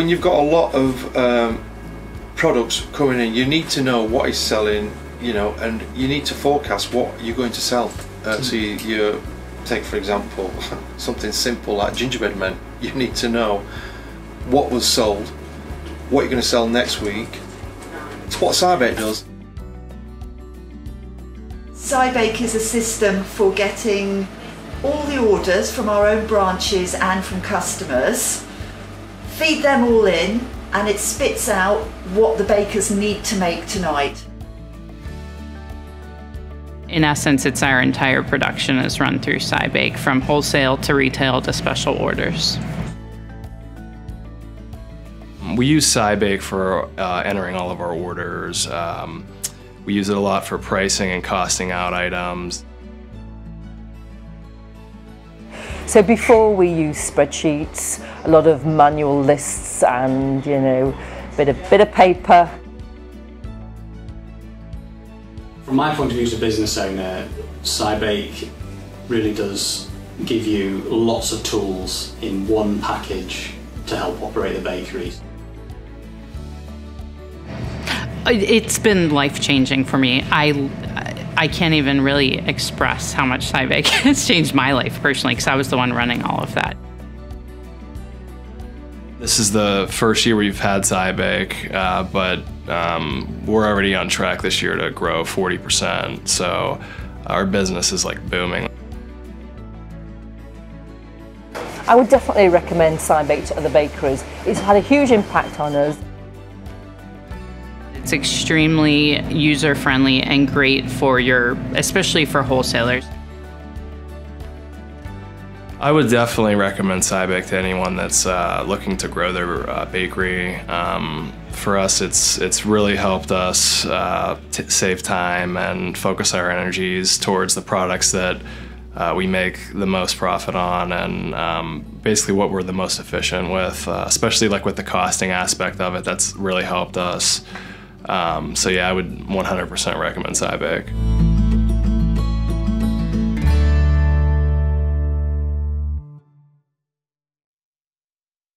when you've got a lot of products coming in, you need to know what is selling, you know, and you need to forecast what you're going to sell. So you take, for example, something simple like gingerbread men. You need to know what was sold, what you're going to sell next week. It's what Cybake does. Cybake is a system for getting all the orders from our own branches and from customers, feed them all in, and it spits out what the bakers need to make tonight. In essence, it's our entire production is run through Cybake, from wholesale to retail to special orders. We use Cybake for entering all of our orders. We use it a lot for pricing and costing out items. So before we use spreadsheets, a lot of manual lists and, you know, bit of paper. From my point of view as a business owner, Cybake really does give you lots of tools in one package to help operate the bakeries. It's been life-changing for me. I can't even really express how much Cybake has changed my life personally, because I was the one running all of that. This is the first year we've had Cybake, but we're already on track this year to grow 40%, so our business is like booming. I would definitely recommend Cybake to other bakeries. It's had a huge impact on us. It's extremely user-friendly and great for especially for wholesalers. I would definitely recommend Cybake to anyone that's looking to grow their bakery. For us, it's really helped us save time and focus our energies towards the products that we make the most profit on, and basically what we're the most efficient with, especially like with the costing aspect of it. That's really helped us. So yeah, I would 100% recommend Cybake.